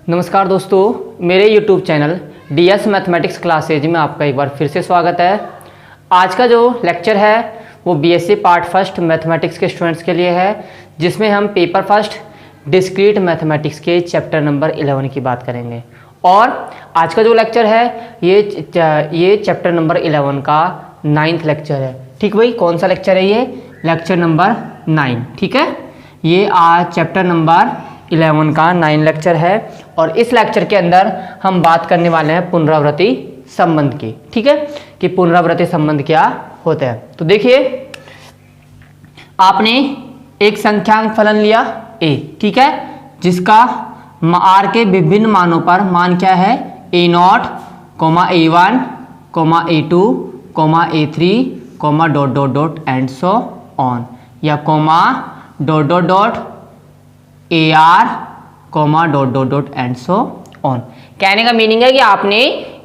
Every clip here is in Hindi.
नमस्कार दोस्तों, मेरे YouTube channel DS mathematics classes में आपका एक बार फिर से स्वागत है। आज का जो लेक्चर है वो BSc पार्ट फर्स्ट मैथमेटिक्स के स्टूडेंट्स के लिए है, जिसमें हम पेपर फर्स्ट डिस्क्रीट मैथमेटिक्स के चैप्टर नंबर 11 की बात करेंगे। और आज का जो लेक्चर है ये चैप्टर नंबर 11 का 9th लेक्चर है। ठीक भाई, कौन सा लेक्चर है ये? Lecture number 9। ठीक है, ये आज चैप्टर नंबर 11 का 9 लेक्चर है और इस लेक्चर के अंदर हम बात करने वाले हैं पुनरावृत्ति संबंध की। ठीक है, कि पुनरावृत्ति संबंध क्या होता है। तो देखिए, आपने एक संख्यांक फलन लिया a, ठीक है, जिसका r के विभिन्न मानों पर मान क्या है? a0, a1, a2, a3, dot dot dot and so on, या dot dot dot AR, dot dot dot and so on. कहने का मीनिंग है कि आपने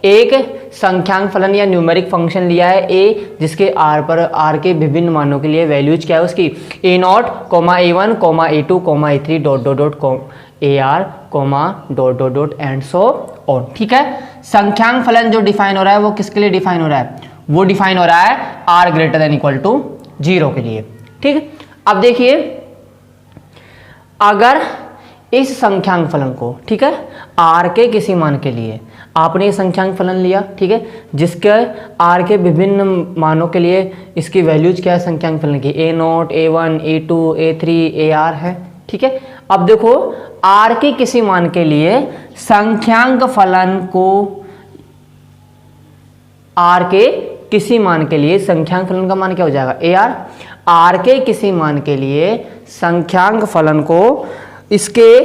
एक संख्यांक फलन या न्यूमेरिक फंक्शन लिया है a, जिसके r के विभिन्न मानों के लिए वैल्यूज क्या है उसकी? a0, a1, a2, a3, dot dot dot AR, dot dot dot and so on. ठीक है, संख्यांक फलन जो डिफाइन हो रहा है वो किसके लिए डिफाइन हो रहा है? वो डिफाइन हो रहा है r greater than equal to 0 के लिए। ठीक है, अब देखिए, अगर इस संख्यांक फलन को, ठीक है, r के किसी मान के लिए आपने संख्यांक फलन लिया, ठीक है, जिसके r के विभिन्न मानों के लिए इसकी वैल्यूज क्या है संख्यांक फलन की? a0, a1, a2, a3, AR है। ठीक है, अब देखो, r के किसी मान के लिए संख्यांक फलन को, r के किसी मान के लिए संख्यांक फलन का मान क्या हो जाएगा? AR। r के किसी मान के लिए संख्यांक फलन को इसके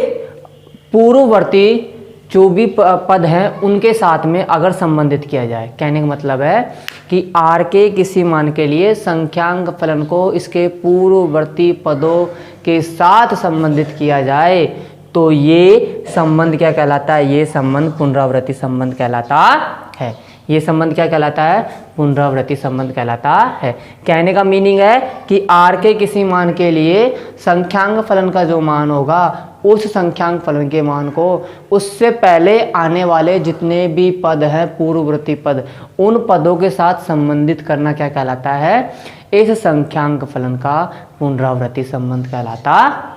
पूर्ववर्ती जो भी पद हैं उनके साथ में अगर संबंधित किया जाए, कहने का मतलब है कि r के किसी मान के लिए संख्यांक फलन को इसके पूर्ववर्ती पदों के साथ संबंधित किया जाए तो ये संबंध क्या कहलाता है? ये संबंध पुनरावृत्ति संबंध कहलाता है। ये संबंध क्या कहलाता है? पुनरावृत्ति संबंध कहलाता है। कहने का मीनिंग है कि r के किसी मान के लिए संख्यांक फलन का जो मान होगा उस संख्यांक फलन के मान को उससे पहले आने वाले जितने भी पद हैं, पूर्ववर्ती पद, उन पदों के साथ संबंधित करना क्या कहलाता है? इस संख्यांक फलन का पुनरावृत्ति संबंध कहलाता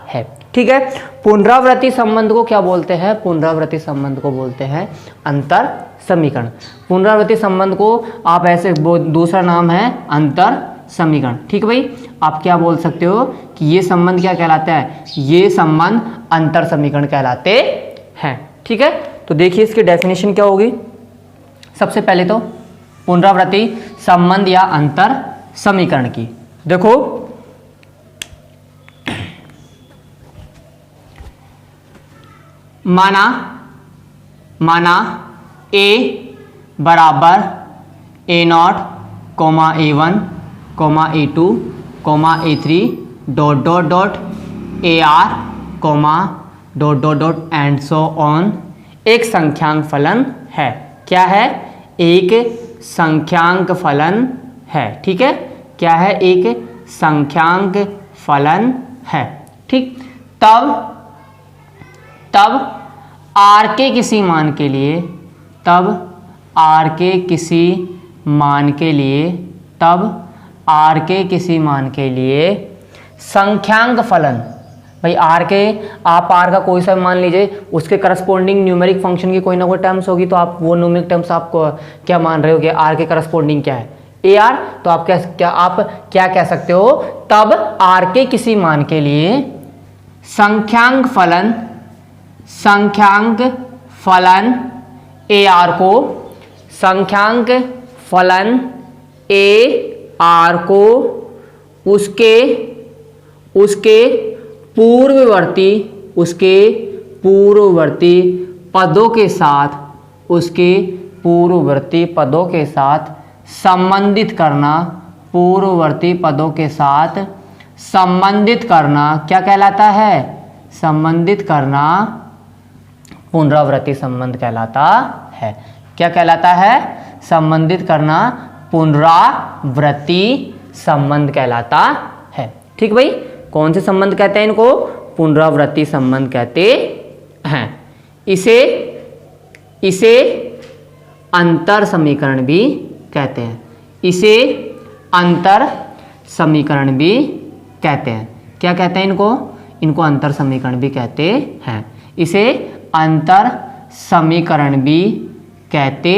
है। ठीक है, पुनरावृत्ति संबंध को क्या बोलते हैं? पुनरावृत्ति संबंध को बोलते हैं अंतर समीकरण। पुनरावृत्ति संबंध को आप ऐसे, दूसरा नाम है अंतर समीकरण। ठीक है भाई, आप क्या बोल सकते हो कि ये संबंध क्या कहलाता है? ये संबंध अंतर समीकरण कहलाते हैं। ठीक है, तो देखिए इसकी डेफिनेशन क्या होगी। सबसे पहले तो पुनरावृत्ति संबंध या अंतर समीकरण की देखो, माना a बराबर a0, a1, a2, a3, dot dot dot AR, dot dot dot and so on एक संख्यांक फलन है। क्या है? एक संख्यांक फलन है। ठीक है, क्या है? एक संख्यांक फलन है। ठीक, तब r के किसी मान के लिए, तब r के किसी मान के लिए, तब r के किसी मान के लिए संख्यांक फलन, भाई r के, आप r का कोई सा मान लीजिए, उसके करस्पॉन्डिंग न्यूमेरिक फंक्शन की कोई ना कोई टर्म्स होगी, तो आप वो न्यूमेरिक टर्म्स आपको क्या मान रहे हो कि r के करस्पॉन्डिंग क्या है? AR। तो आप क्या कह सकते हो? तब r के किसी मान के लिए संख्यांक फलन AR को, संख्यांक फलन AR को उसके पूर्ववर्ती पदों के साथ, उसके पूर्ववर्ती पदों के साथ संबंधित करना, पूर्ववर्ती पदों के साथ संबंधित करना क्या कहलाता है? संबंधित करना पुनरावृत्ति संबंध कहलाता है। क्या कहलाता है? संबंधित करना पुनरावृत्ति संबंध कहलाता है। ठीक भाई, कौन से संबंध कहते हैं इनको? पुनरावृत्ति संबंध कहते हैं। इसे इसे अंतर समीकरण भी कहते हैं। इसे अंतर समीकरण भी कहते हैं। क्या कहते हैं इनको? इनको अंतर समीकरण भी कहते हैं। इसे अंतर समीकरण भी कहते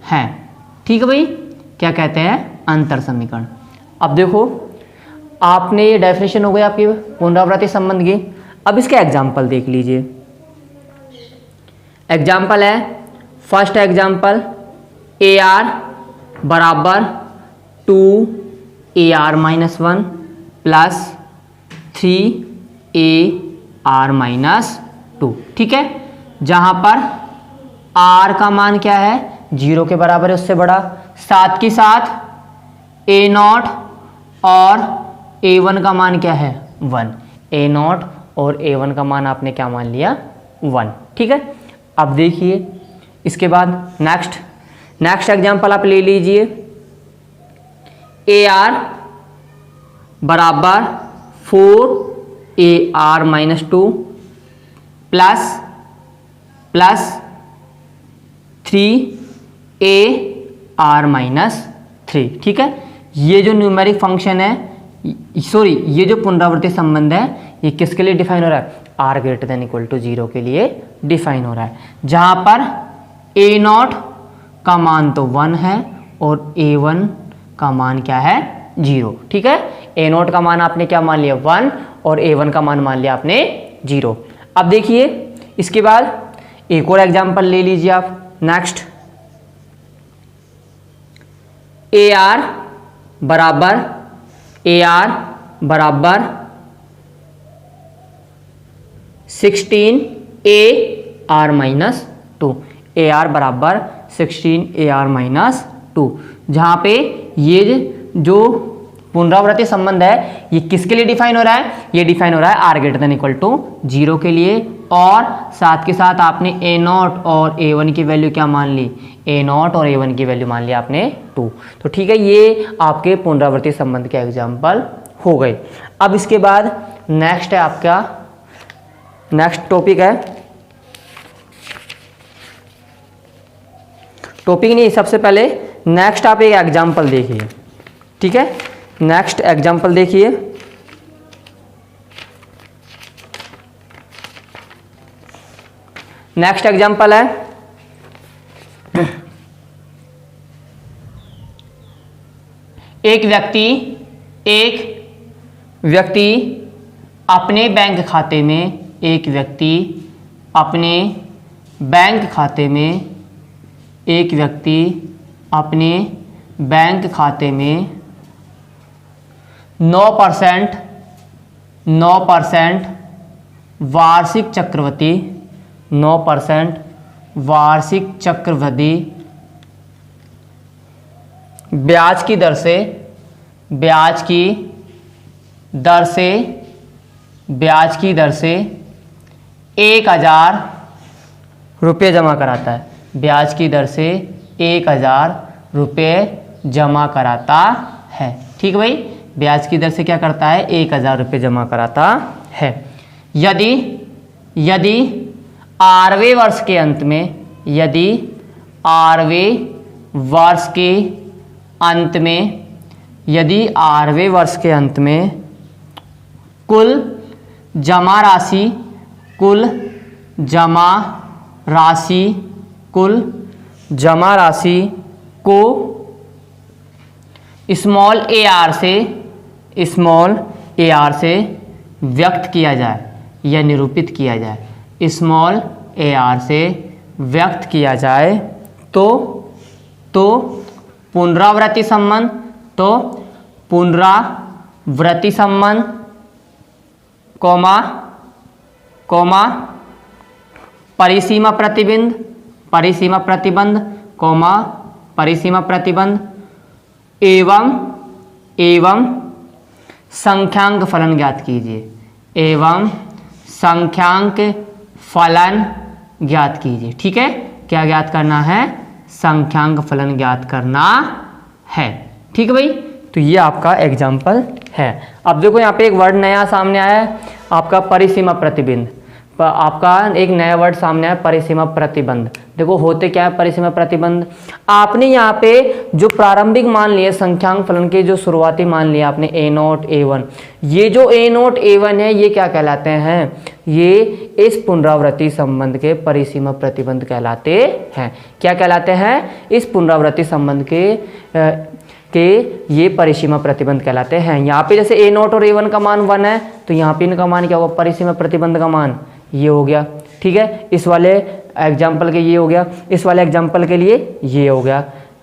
हैं। ठीक है भाई, क्या कहते हैं? अंतर समीकरण। अब देखो, आपने ये डेफिनेशन हो गई आपकी पुनरावृत्ति संबंध की। अब इसका एग्जाम्पल देख लीजिए। एग्जाम्पल है, फर्स्ट एग्जाम्पल, ए आर बराबर 2AR-1 प्लस 3AR-2। ठीक है, जहां पर आर का मान क्या है? 0 के बराबर है, उससे बड़ा। साथ के साथ A0 और A1 का मान क्या है? 1। A0 और A1 का मान आपने क्या मान लिया? 1। ठीक है, अब देखिए इसके बाद नेक्स्ट एग्जांपल आप ले लीजिए। AR बराबर 4AR-2 प्लस 3AR-3। ठीक है, ये जो न्यूमेरिक फंक्शन है, सॉरी ये जो पुनरावृत्ति संबंध है, ये किसके लिए डिफाइन हो रहा है? r greater than equal to 0 के लिए डिफाइन हो रहा है, जहां पर A0 का मान तो 1 है और A1 का मान क्या है? 0। ठीक है, A0 का मान आपने क्या मान लिया? 1 और A1 का मान लिया आपने 0। अब देखिए इसके बाद एक और एग्जांपल ले लीजिए आप। नेक्स्ट, AR बराबर 16AR-2। AR बराबर 16AR-2, जहां पे ये जो पुनरावृत्ति संबंध है ये किसके लिए डिफाइन हो रहा है? ये डिफाइन हो रहा है r greater than equal to 0 के लिए, और साथ के साथ आपने A0 और A1 की वैल्यू क्या मान ली? A0 और A1 की वैल्यू मान ली आपने 2। तो ठीक है, ये आपके पुनरावृत्ति संबंध के एग्जाम्पल हो गए। अब इसके बाद नेक्स्ट है आपका, नेक्स्ट टॉपिक है, टॉपिक नहीं, सबसे पहले नेक्स्ट आप एक एग्जाम्पल देखिए। ठीक है, नेक्स्ट एग्जाम्पल देखिए। नेक्स्ट एग्जाम्पल है, एक व्यक्ति अपने बैंक खाते में 9% वार्षिक चक्रवृद्धि ब्याज की दर से 1000 रुपये जमा कराता है। ब्याज की दर से 1000 रुपये जमा कराता है। ठीक है भाई, ब्याज की दर से क्या करता है? 1000 रुपये जमा कराता है। यदि 8वें वर्ष के अंत में कुल जमा राशि को स्मॉल ar से व्यक्त किया जाए या निरूपित किया जाए, स्मॉल ar से व्यक्त किया जाए तो पुनरावृत्ति संबंध कॉमा परिसीमा प्रतिबंध एवं संख्यांक फलन ज्ञात कीजिए। ठीक है, क्या ज्ञात करना है? संख्यांक फलन ज्ञात करना है। ठीक है भाई, तो ये आपका एग्जाम्पल है। अब देखो यहाँ पे एक वर्ड नया सामने आया है आपका, परिसीमा प्रतिबंध। आपका एक नया वर्ड सामने आया, परिसीमा प्रतिबंध। देखो होते क्या है परिसीमा प्रतिबंध, आपने यहाँ पे जो प्रारंभिक मान लिए संख्यांक फलन के जो शुरुआती मान लिए आपने a0 a1, ये जो a0 a1 है ये क्या कहलाते हैं, ये इस पुनरावृत्ति संबंध के परिसीमा प्रतिबंध कहलाते हैं। क्या कहलाते हैं, इस पुनरावृत्ति संबंध के ये परिसीमा प्रतिबंध कहलाते हैं। यहाँ पे जैसे a0 और a1 का मान 1 है तो यहाँ पे इनका मान क्या होगा, परिसीमा प्रतिबंध का मान ये हो गया। ठीक है, इस वाले एग्जाम्पल के ये हो गया, इस वाले एग्जाम्पल के लिए ये हो गया,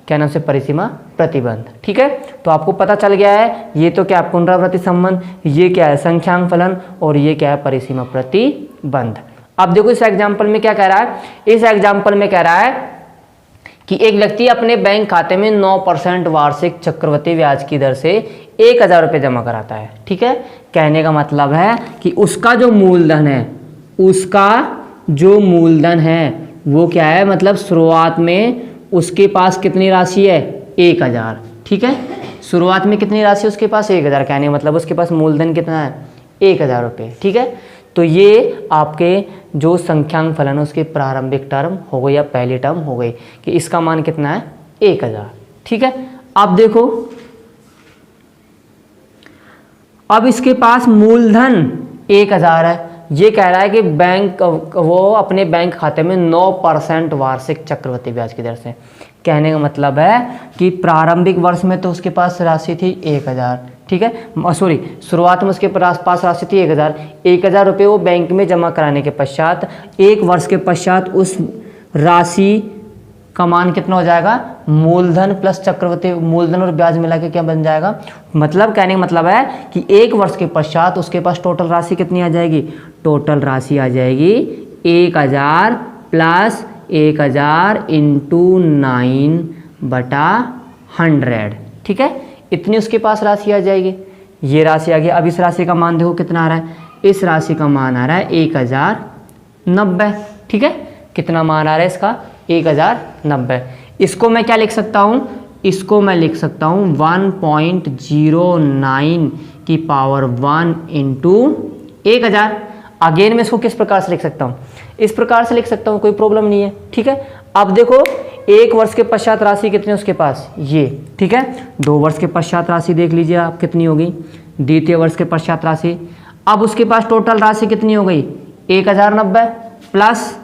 क्या नाम से, परिसीमा प्रतिबंध। ठीक है, तो आपको पता चल गया है ये तो क्या है पुनरावृत्ति संबंध, ये क्या है संख्यांक फलन, और ये क्या है परिसीमा प्रतिबंध। अब देखो इस एग्जाम्पल में क्या कह रहा है, इस एग्जाम्पल में कह रहा है कि एक व्यक्ति अपने बैंक खाते में 9% वार्षिक चक्रवृद्धि ब्याज की दर से 1000 रुपये जमा कराता है। ठीक है, कहने का मतलब है कि उसका जो मूलधन है, उसका जो मूलधन है वो क्या है, मतलब शुरुआत में उसके पास कितनी राशि है, 1000। ठीक है, शुरुआत में कितनी राशि उसके पास, 1000, कहने का मतलब उसके पास मूलधन कितना है, 1000 रुपये। ठीक है, तो ये आपके जो संख्यांक फलन है उसके प्रारंभिक टर्म हो गई या पहली टर्म हो गई कि इसका मान कितना है, 1000। ठीक है, अब देखो अब इसके पास मूलधन 1000 है, ये कह रहा है कि बैंक वो अपने बैंक खाते में 9% वार्षिक चक्रवृद्धि ब्याज की दर से, कहने का मतलब है कि प्रारंभिक वर्ष में तो उसके पास राशि थी 1000। ठीक है, सॉरी, शुरुआत में उसके पास राशि थी 1000 रुपये वो बैंक में जमा कराने के पश्चात 1 वर्ष के पश्चात उस राशि का मान कितना हो जाएगा, मूलधन प्लस चक्रवृद्धि, मूलधन और ब्याज मिला के क्या बन जाएगा, मतलब कहने का मतलब है कि 1 वर्ष के पश्चात उसके पास टोटल राशि कितनी आ जाएगी, टोटल राशि आ जाएगी 1000 प्लस 1000 इंटू 9/100। ठीक है, इतनी उसके पास राशि आ जाएगी, ये राशि आ गई। अब इस राशि का मान देखो कितना आ रहा है, इस राशि का मान आ रहा है 1090। ठीक है, कितना मान आ रहा है इसका, 1090। इसको मैं क्या लिख सकता हूँ, इसको मैं लिख सकता हूँ 1.09 की पावर 1 इंटू 1000। अगेन मैं इसको किस प्रकार से लिख सकता हूँ, इस प्रकार से लिख सकता हूँ, कोई प्रॉब्लम नहीं है। ठीक है, अब देखो 1 वर्ष के पश्चात राशि कितनी है उसके पास, ये। ठीक है, 2 वर्ष के पश्चात राशि देख लीजिए आप कितनी होगी, द्वितीय वर्ष के पश्चात राशि। अब उसके पास टोटल राशि कितनी हो गई, 1090 प्लस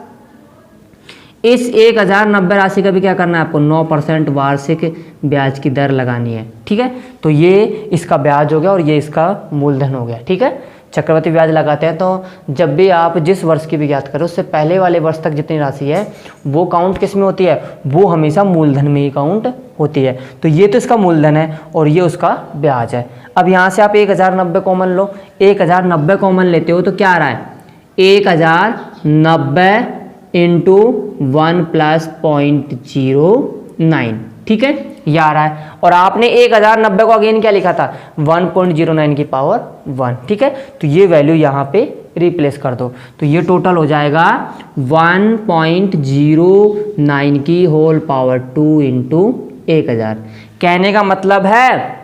इस 1090 राशि का भी क्या करना है आपको, 9% वार्षिक ब्याज की दर लगानी है। ठीक है, तो ये इसका ब्याज हो गया और ये इसका मूलधन हो गया। ठीक है, चक्रवृद्धि ब्याज लगाते हैं तो जब भी आप जिस वर्ष की भी ज्ञात करो उससे पहले वाले वर्ष तक जितनी राशि है वो काउंट किस में होती है, वो हमेशा मूलधन में ही काउंट होती है। तो ये तो इसका मूलधन है और ये उसका ब्याज है। अब यहाँ से आप 1090 कॉमन लो, 1090 कॉमन लेते हो तो क्या आ रहा है, 1090 इंटू 1 प्लस 0.09। ठीक है, ये आ रहा है। और आपने 1090 को अगेन क्या लिखा था, 1.09 की पावर 1। ठीक है, तो ये वैल्यू यहाँ पे रिप्लेस कर दो तो ये टोटल हो जाएगा 1.09 की होल पावर 2 इंटू 1000। कहने का मतलब है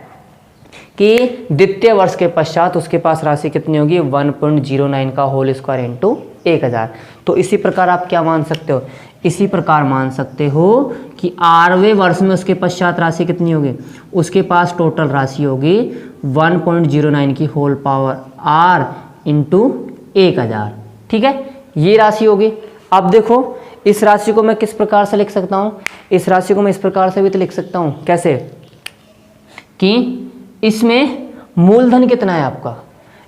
कि द्वितीय वर्ष के पश्चात उसके पास राशि कितनी होगी, 1.09 का होल स्क्वायर इंटू 1000। तो इसी प्रकार आप क्या मान सकते हो, इसी प्रकार मान सकते हो कि 8वें वर्ष में उसके पश्चात राशि कितनी होगी, उसके पास टोटल राशि होगी 1.09 की होल पावर r इंटू 1000। ठीक है, ये राशि होगी। अब देखो इस राशि को मैं किस प्रकार से लिख सकता हूँ, इस राशि को मैं इस प्रकार से भी तो लिख सकता हूँ, कैसे कि इसमें मूलधन कितना है आपका,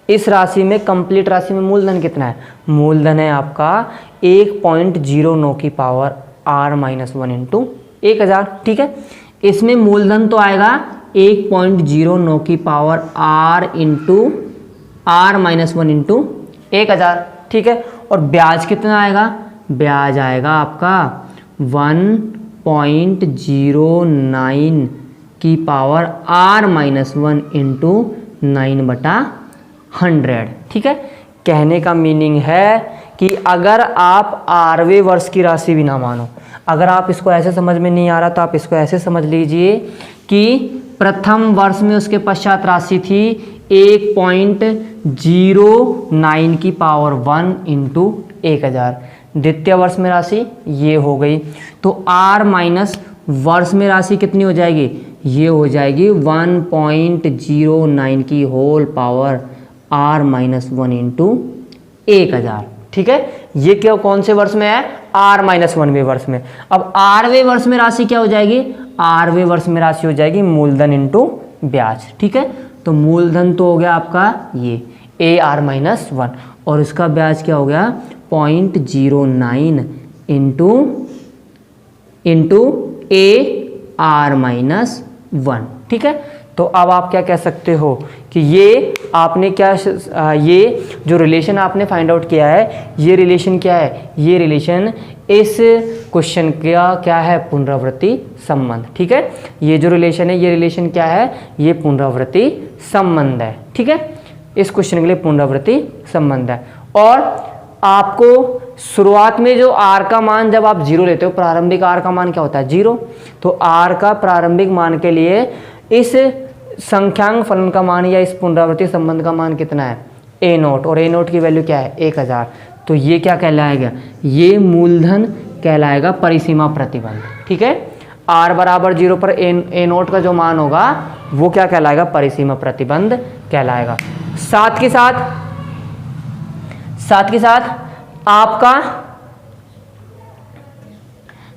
इस राशि में कंप्लीट राशि में मूलधन कितना है, मूलधन है आपका 1.09 की पावर r-1 इंटू 1000। ठीक है, इसमें मूलधन तो आएगा 1.09 की power r into r-1 into 1000। ठीक है, और ब्याज कितना आएगा, ब्याज आएगा आपका 1.09 की पावर r-1 इंटू 9/100। ठीक है, कहने का मीनिंग है कि अगर आप 8वें वर्ष की राशि भी ना मानो, अगर आप इसको ऐसे समझ में नहीं आ रहा तो आप इसको ऐसे समझ लीजिए कि प्रथम वर्ष में उसके पश्चात राशि थी 1.09 की पावर 1 इंटू 1000। द्वितीय वर्ष में राशि ये हो गई। तो r माइनस वर्ष में राशि कितनी हो जाएगी, ये हो जाएगी 1.09 की whole power r minus 1 into 1000। ठीक है, ये क्या कौन से वर्ष में है, r माइनस 1वें वर्ष में। अब rवें वर्ष में राशि क्या हो जाएगी, rवें वर्ष में राशि हो जाएगी मूलधन इंटू ब्याज। ठीक है, तो मूलधन तो हो गया आपका ये AR माइनस 1 और इसका ब्याज क्या हो गया 0.09 इंटू AR माइनस 1। ठीक है, तो अब आप क्या कह सकते हो कि ये आपने क्या ये जो रिलेशन आपने फाइंड आउट किया है, ये रिलेशन क्या है, ये रिलेशन इस क्वेश्चन का क्या है, पुनरावृत्ति संबंध। ठीक है, ये जो रिलेशन है, ये रिलेशन क्या है, ये पुनरावृत्ति संबंध है। ठीक है, इस क्वेश्चन के लिए पुनरावृत्ति संबंध है। और आपको शुरुआत में जो r का मान जब आप 0 लेते हो, प्रारंभिक r का मान क्या होता है 0, तो r का प्रारंभिक मान के लिए इस संख्यांक फलन का मान या इस पुनरावृत्ति संबंध का मान कितना है a0, और a0 की वैल्यू क्या है 1000। तो ये क्या कहलाएगा, ये मूलधन कहलाएगा परिसीमा प्रतिबंध। ठीक है, r बराबर 0 पर a0 का जो मान होगा वो क्या कहलाएगा, परिसीमा प्रतिबंध कहलाएगा। साथ के साथ आपका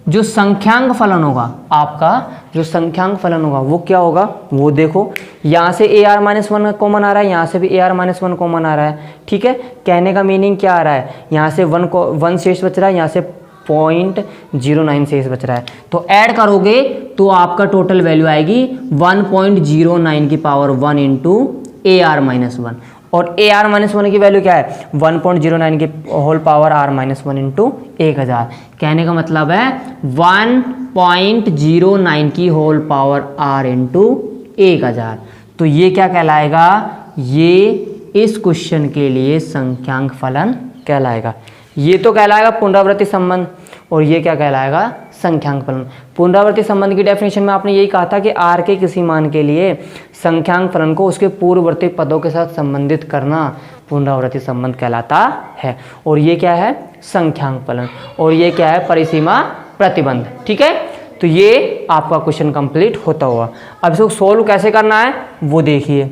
जो संख्यांक फलन होगा, आपका जो संख्यांक फलन होगा वो क्या होगा, वो देखो यहाँ से AR माइनस 1 कॉमन आ रहा है, यहाँ से भी AR माइनस 1 कॉमन आ रहा है। ठीक है, कहने का मीनिंग क्या आ रहा है, यहाँ से 1 शेष बच रहा है, यहाँ से 0.09 शेष बच रहा है। तो ऐड करोगे तो आपका टोटल वैल्यू आएगी 1.09 की पावर 1 इंटू AR माइनस 1, और AR माइनस 1 की वैल्यू क्या है 1.09 की whole power R minus 1 into 1000। कहने का मतलब है 1.09 की होल पावर R इंटू 1000। तो ये क्या कहलाएगा, ये इस क्वेश्चन के लिए संख्यांक फलन कहलाएगा। ये तो कहलाएगा पुनरावृत्ति संबंध, और ये क्या कहलाएगा, संख्यांक फलन। पुनरावृत्ति संबंध की डेफिनेशन में आपने यही कहा था कि r के किसी मान के लिए संख्यांक फलन को उसके पूर्ववर्ती पदों के साथ संबंधित करना पुनरावृत्ति संबंध कहलाता है। और ये क्या है, संख्यांक फलन, और ये क्या है, परिसीमा प्रतिबंध। ठीक है, तो ये आपका क्वेश्चन कंप्लीट होता हुआ। अब इसको सोल्व कैसे करना है वो देखिए।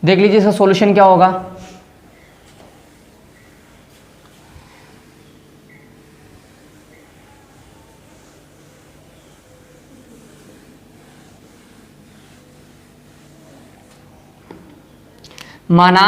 देख लीजिए इसका सॉल्यूशन क्या होगा। माना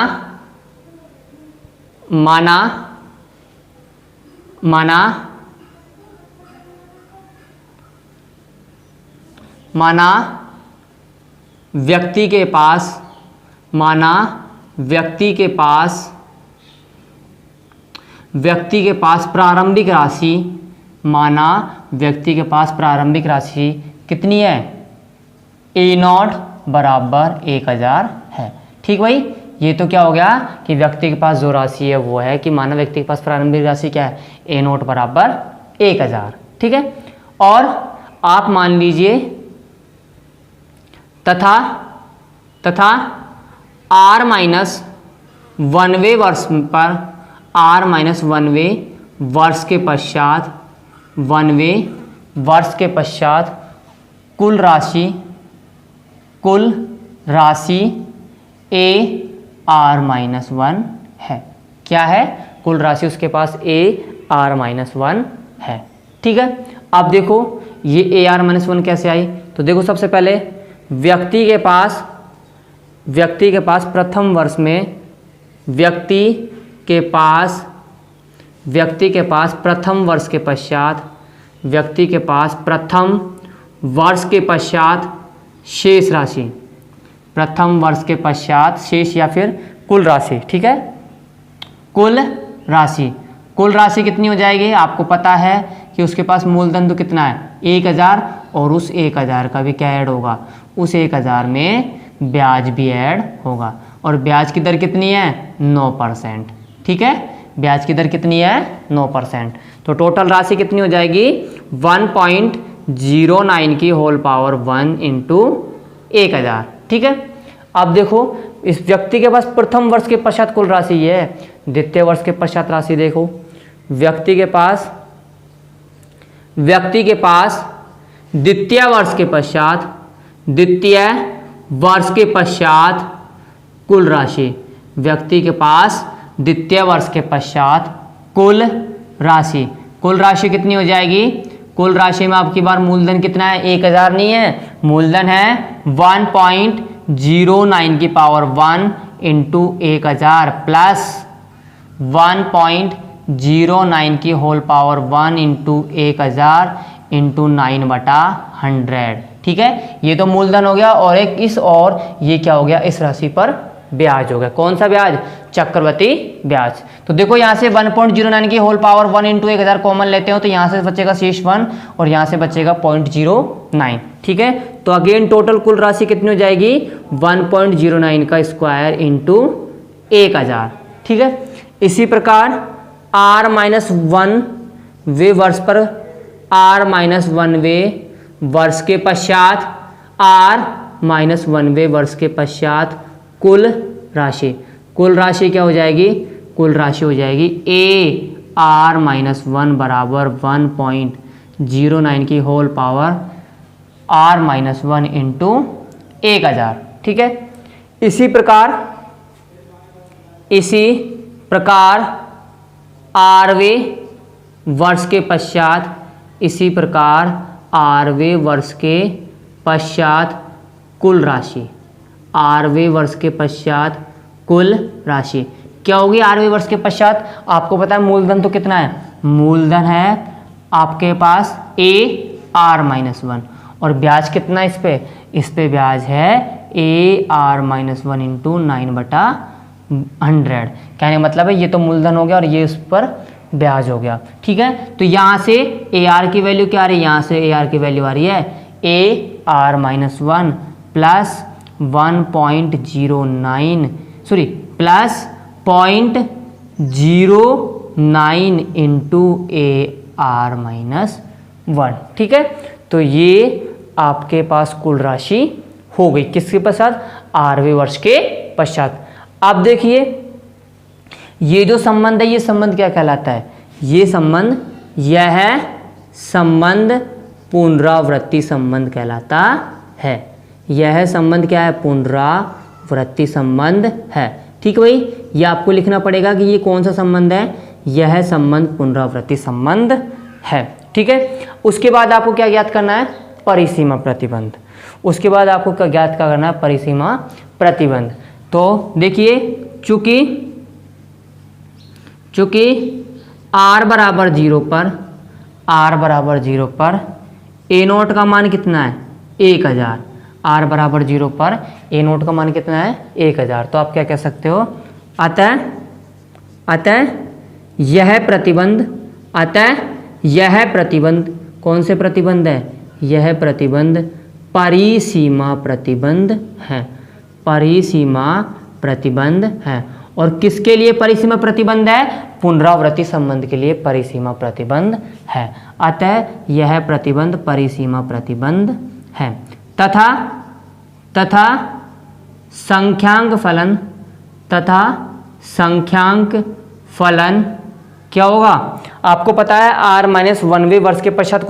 व्यक्ति के पास प्रारंभिक राशि कितनी है, A0 बराबर 1000 है। ठीक भाई, ये तो क्या हो गया कि व्यक्ति के पास जो राशि है वो है कि मानव व्यक्ति के पास प्रारंभिक राशि क्या है, A0 बराबर 1000। ठीक है, और आप मान लीजिए तथा R माइनस 1वें वर्ष पर, R माइनस 1वें वर्ष के पश्चात कुल राशि AR माइनस 1 है। क्या है, कुल राशि उसके पास AR माइनस 1 है। ठीक है, अब देखो ये AR माइनस 1 कैसे आई, तो देखो सबसे पहले व्यक्ति के पास प्रथम वर्ष में प्रथम वर्ष के पश्चात शेष राशि, प्रथम वर्ष के पश्चात शेष या फिर कुल राशि। ठीक है, कुल राशि कितनी हो जाएगी, आपको पता है कि उसके पास मूलधन तो कितना है 1000, और उस 1000 का भी क्या ऐड होगा, उस 1000 में ब्याज भी ऐड होगा, और ब्याज की दर कितनी है 9%। ठीक है, ब्याज की दर कितनी है 9%। तो टोटल राशि कितनी हो जाएगी 1.09 की होल पावर 1 इंटू 1000। ठीक है, अब देखो इस व्यक्ति के पास प्रथम वर्ष के पश्चात कुल राशि ये है, द्वितीय वर्ष के पश्चात राशि देखो, व्यक्ति के पास द्वितीय वर्ष के पश्चात कुल राशि, व्यक्ति के पास द्वितीय वर्ष के पश्चात कुल राशि कितनी हो जाएगी। कुल राशि में आपकी बार मूलधन कितना है 1000 नहीं है, मूलधन है 1.09 की पावर 1 इंटू 1000 प्लस 1.09 की होल पावर 1 इंटू 1000 इंटू 9/100। ठीक है, ये तो मूलधन हो गया और एक इस और ये क्या हो गया इस राशि पर ब्याज हो गया। कौन सा ब्याज, चक्रवृद्धि ब्याज। तो देखो यहाँ से 1.09 की होल पावर 1 इंटू 1000 कॉमन लेते हो तो यहाँ से बचेगा शेष 1 और यहाँ से बचेगा 0.09। ठीक है, तो अगेन टोटल कुल राशि कितनी हो जाएगी 1.09 का स्क्वायर इंटू 1000। ठीक है, इसी प्रकार r-1 वे वर्ष पर r-1 वे वर्ष के पश्चात r-1 वे वर्ष के पश्चात कुल राशि क्या हो जाएगी, कुल राशि हो जाएगी AR-1 बराबर 1.09 की होल पावर r-1 इंटू 1000। ठीक है, इसी प्रकार आरवे वर्ष के पश्चात कुल राशि, आरवे वर्ष के पश्चात कुल राशि क्या होगी। आरवे वर्ष के पश्चात आपको पता है मूलधन तो कितना है, मूलधन है आपके पास AR-1 और ब्याज कितना इस पे ब्याज है AR-1 इंटू 9/100। कहने मतलब है ये तो मूलधन हो गया और ये उस पर ब्याज हो गया। ठीक है, तो यहाँ से AR की वैल्यू क्या आ रही है, यहाँ से AR की वैल्यू आ रही है AR-1 प्लस 0.09 इंटू AR-1। ठीक है, तो ये आपके पास कुल राशि हो गई किसके पश्चात, आरवे वर्ष के पश्चात। अब देखिए ये जो संबंध है ये संबंध क्या कहलाता है, यह संबंध पुनरावृत्ति संबंध कहलाता है। यह संबंध क्या है, पुनरावृत्ति संबंध है। ठीक है भाई, ये आपको लिखना पड़ेगा कि ये कौन सा संबंध है, यह संबंध पुनरावृत्ति संबंध है। ठीक है, उसके बाद आपको क्या ज्ञात करना है, परिसीमा प्रतिबंध। उसके बाद आपको क्या ज्ञात करना है, परिसीमा प्रतिबंध। तो देखिए चूंकि r बराबर 0 पर A0 का मान कितना है 1000, r बराबर 0 पर A0 का मान कितना है 1000। तो आप क्या कह सकते हो, अतः यह प्रतिबंध कौन से प्रतिबंध है, यह प्रतिबंध परिसीमा प्रतिबंध है, परिसीमा प्रतिबंध है। और किसके लिए परिसीमा प्रतिबंध है, पुनरावृत्ति संबंध के लिए परिसीमा प्रतिबंध है। अतः यह प्रतिबंध परिसीमा प्रतिबंध है। तथा संख्यांक फलन क्या होगा, आपको पता है r-1वें वर्ष के पश्चात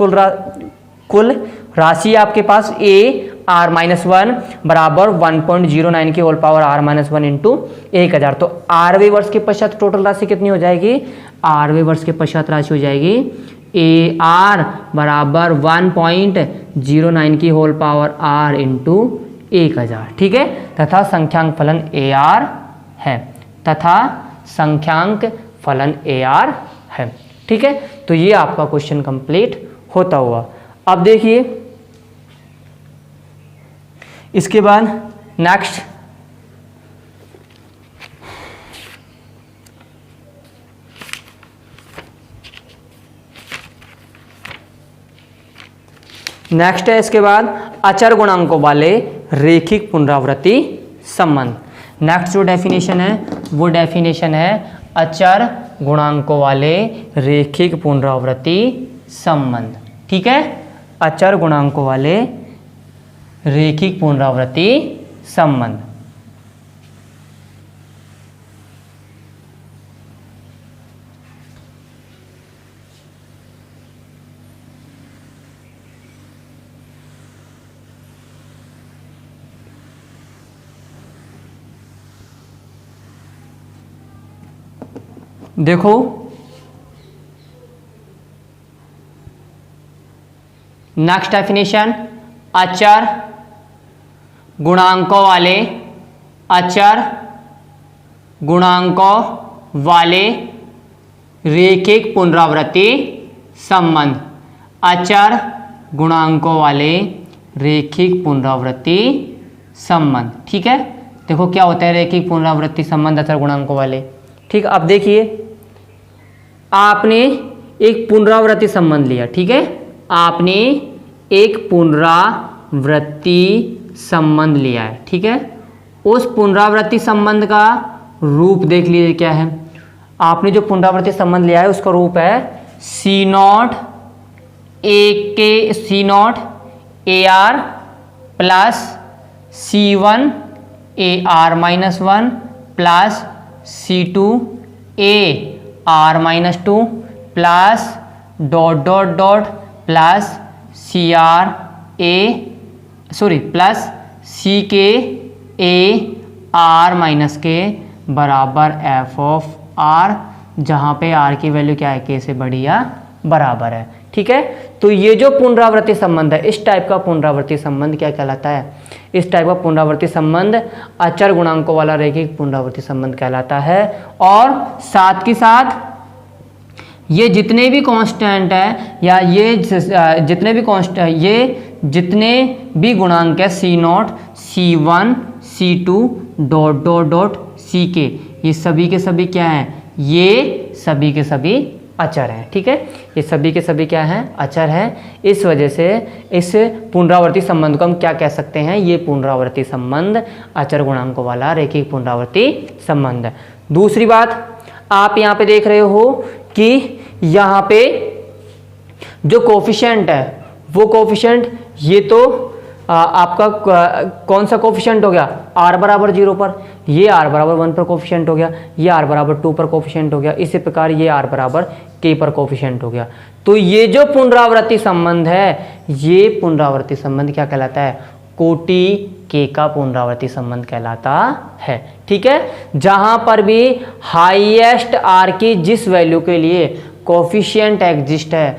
कुल राशि आपके पास AR-1 बराबर 1.09 की होल पावर r-1 इंटू 1000। तो आरवें वर्ष के पश्चात टोटल राशि कितनी हो जाएगी, आरवें वर्ष के पश्चात राशि हो जाएगी AR बराबर 1.09 की होल पावर r इंटू 1000। ठीक है, तथा संख्यांक फलन AR है। ठीक है, तो ये आपका क्वेश्चन कंप्लीट होता हुआ। अब देखिए इसके बाद नेक्स्ट है इसके बाद अचर गुणांकों वाले रेखिक पुनरावृत्ति संबंध। नेक्स्ट जो डेफिनेशन है वो डेफिनेशन है अचर गुणांकों वाले रेखिक पुनरावृत्ति संबंध। ठीक है, अचर गुणांकों वाले रेखिक पुनरावृत्ति संबंध। देखो नेक्स्ट डेफिनेशन, अचर गुणांकों वाले, अचर गुणांकों वाले रेखिक पुनरावृत्ति संबंध। अचर गुणांकों वाले रेखिक पुनरावृत्ति संबंध। ठीक है, देखो क्या होता है रेखिक पुनरावृत्ति संबंध अचर गुणांकों वाले। ठीक, अब देखिए आपने एक पुनरावृत्ति संबंध लिया। ठीक है, आपने एक पुनरावृत्ति संबंध लिया है। ठीक है, उस पुनरावृत्ति संबंध का रूप देख लीजिए क्या है। आपने जो पुनरावृत्ति संबंध लिया है उसका रूप है C naught A R plus C one A R minus one plus C2 A R minus two plus dot dot dot plus CR A plus CK A R minus के बराबर F ऑफ R, जहाँ पे R की वैल्यू क्या है K से बड़ी या बराबर है। ठीक है, तो ये जो पुनरावृत्ति संबंध है, इस टाइप का पुनरावृत्ति संबंध क्या कहलाता है? इस टाइप का पुनरावृत्ति संबंध अचर गुणांकों वाला रेखिक पुनरावृत्ति संबंध कहलाता है। और साथ के साथ ये जितने भी कांस्टेंट है या ये जितने भी गुणांक है C0 C1 C2 dot dot dot CK, ये सभी के सभी क्या हैं? ये सभी के सभी अचर हैं। ठीक है, ये सभी के सभी क्या हैं? अचर हैं। इस वजह से इस पुनरावृत्ति संबंध को हम क्या कह सकते हैं? ये पुनरावृत्ति संबंध अचर गुणांकों वाला रेखिक पुनरावृत्ति संबंध है। दूसरी बात आप यहाँ पे देख रहे हो कि यहाँ पे जो कोफिशिएंट है वो कोफिशिएंट ये तो आपका कौन सा कोफिशिएंट हो गया? r बराबर 0 पर, ये r बराबर 1 पर कोफिशिएंट हो गया, ये r बराबर 2 पर कोफिशिएंट हो गया, इसी प्रकार ये r बराबर k पर कोफिशिएंट हो गया। तो ये जो पुनरावृत्ति संबंध है, ये पुनरावृत्ति संबंध क्या कहलाता है? कोटि k का पुनरावृत्ति संबंध कहलाता है। ठीक है, जहां पर भी हाईएस्ट r की जिस वैल्यू के लिए कोफिशिएंट एग्जिस्ट है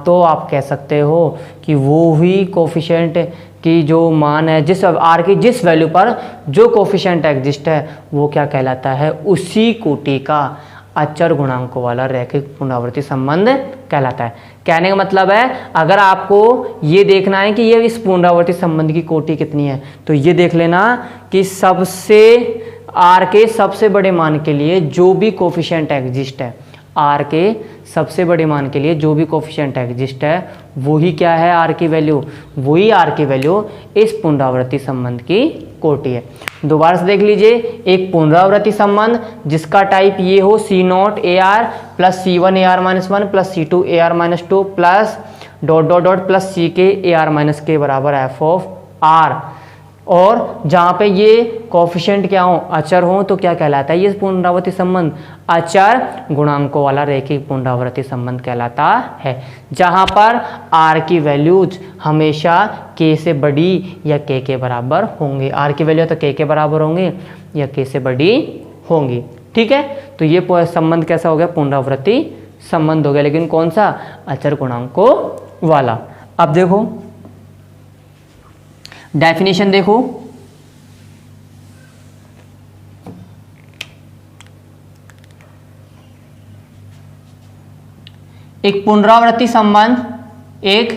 तो आप कह सकते हो कि वो ही कोफिशिएंट की जो मान है, जिस r की जिस वैल्यू पर जो कोफिशिएंट एग्जिस्ट है वो क्या कहलाता है? उसी कोटि का अचर गुणांकों वाला रैखिक पुनरावृत्ति संबंध कहलाता है। कहने का मतलब है अगर आपको ये देखना है कि ये इस पुनरावृत्ति संबंध की कोटि कितनी है, तो ये देख लेना कि सबसे r के सबसे बड़े मान के लिए जो भी कोफिशिएंट एग्जिस्ट है, r के सबसे बड़े मान के लिए जो भी कोफिशिएंट एग्जिस्ट है वही क्या है? r की वैल्यू, वही r की वैल्यू इस पुनरावृत्ति संबंध की कोटि है। दोबारा से देख लीजिए, एक पुनरावृत्ति संबंध जिसका टाइप ये हो C0 AR plus C1 AR minus 1 plus C2 AR minus 2 plus dot dot dot plus CK AR minus के बराबर F ऑफ R, और जहाँ पे ये कोफिशिएंट क्या हो? अचर हो, तो क्या कहलाता है ये पुनरावृत्ति संबंध? अचर गुणांकों वाला रेखिक पुनरावृत्ति संबंध कहलाता है, जहाँ पर r की वैल्यूज हमेशा k से बड़ी या k के बराबर होंगे। r की वैल्यू तो k के बराबर होंगे या k से बड़ी होंगी। ठीक है, तो ये संबंध कैसा हो गया? पुनरावृत्ति संबंध हो गया, लेकिन कौन सा? अचर गुणांकों वाला। अब देखो डेफिनेशन देखो, एक पुनरावृत्ति संबंध, एक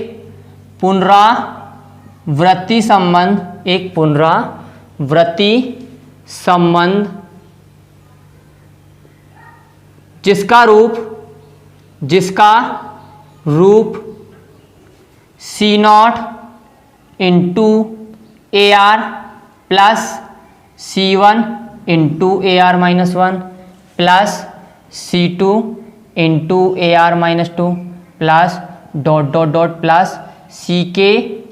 पुनरावृत्ति संबंध, एक पुनरावृत्ति संबंध जिसका रूप C0 into AR plus C1 into A R minus one plus C2 into A R minus two plus dot dot dot plus CK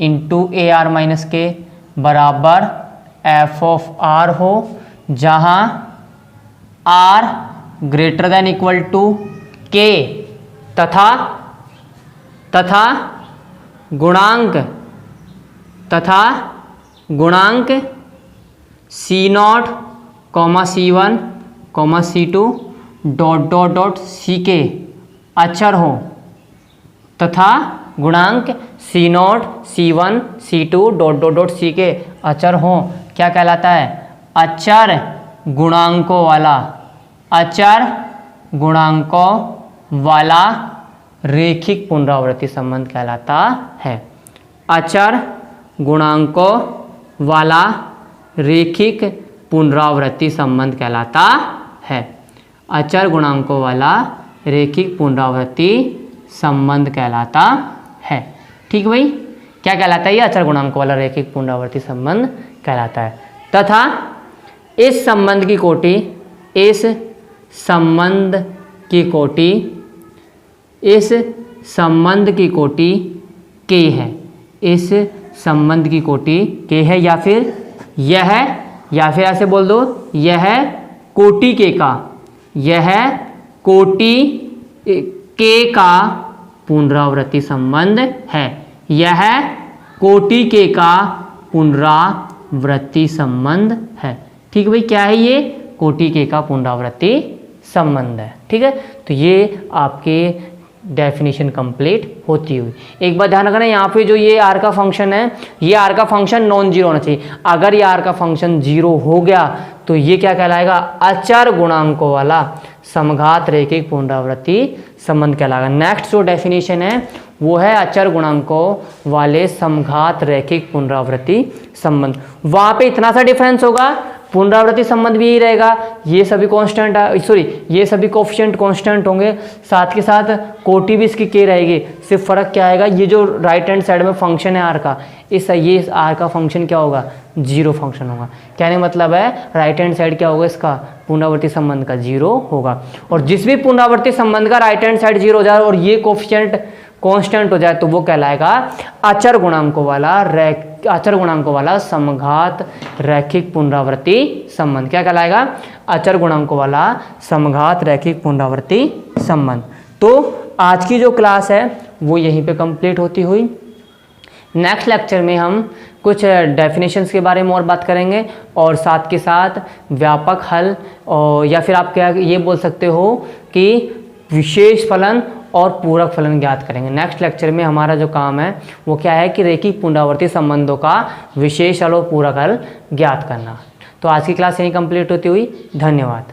into A R minus के बराबर एफ ऑफ आर हो, जहाँ R greater than equal to K तथा गुणांक C0 C1 C2 dot dot dot CK अचर हो, तथा गुणांक C0 C1 C2 dot dot dot CK अचर हो। क्या कहलाता है? अचर गुणांकों वाला रेखिक पुनरावृत्ति संबंध कहलाता है। अचर गुणांकों वाला रेखिक पुनरावृत्ति संबंध कहलाता है। अचर गुणांकों वाला रेखिक पुनरावृत्ति संबंध कहलाता है। ठीक भाई, क्या कहलाता है? ये अचर गुणांकों वाला रेखिक पुनरावृत्ति संबंध कहलाता है। तथा इस संबंध की कोटि K है। इस संबंध की कोटि K है, या फिर ऐसे बोल दो, यह कोटि K का पुनरावृत्ति संबंध है। यह कोटि K का पुनरावृत्ति संबंध है। ठीक भाई, क्या है ये? कोटि K का पुनरावृत्ति संबंध है। ठीक है, तो ये आपके डेफिनेशन कंप्लीट होती हुई। एक बात ध्यान रखना, यहाँ पे जो ये आर का फंक्शन है, ये आर का फंक्शन नॉन जीरो होना चाहिए। अगर ये आर का फंक्शन जीरो हो गया तो ये क्या कहलाएगा? अचर गुणांकों वाला समघात रेखिक पुनरावृत्ति संबंध कहलाएगा। नेक्स्ट जो डेफिनेशन है वो है अचर गुणांकों वाले समघात रेखिक पुनरावृत्ति संबंध। वहाँ पे इतना सा डिफरेंस होगा, पुनरावृत्ति संबंध भी यही रहेगा, ये सभी कांस्टेंट, ये सभी कोफिशिएंट कांस्टेंट होंगे, साथ के साथ कोटि भी इसकी K रहेगी। सिर्फ फर्क क्या आएगा, ये जो राइट हैंड साइड में फंक्शन है आर का, ये आर का फंक्शन क्या होगा? जीरो फंक्शन होगा। कहने का मतलब है राइट हैंड साइड क्या होगा इसका? पुनरावृत्ति संबंध का जीरो होगा। और जिस भी पुनरावृत्ति संबंध का राइट हैंड साइड जीरो हो जाए और ये कोफिशिएंट कांस्टेंट हो जाए तो वो कहलाएगा अचर गुणांकों वाला समघात रैखिक पुनरावृत्ति संबंध। क्या कहलाएगा? अचर गुणांकों वाला समघात रैखिक पुनरावृत्ति संबंध। तो आज की जो क्लास है वो यहीं पे कंप्लीट होती हुई। नेक्स्ट लेक्चर में हम कुछ डेफिनेशंस के बारे में और बात करेंगे, और साथ के साथ व्यापक हल, और या फिर आप क्या ये बोल सकते हो कि विशेष फलन और पूरक फलन ज्ञात करेंगे। नेक्स्ट लेक्चर में हमारा जो काम है वो क्या है कि रेखिक पुनरावृत्ति संबंधों का विशेष हल और पूरक हल ज्ञात करना। तो आज की क्लास यहीं कंप्लीट होती हुई। धन्यवाद।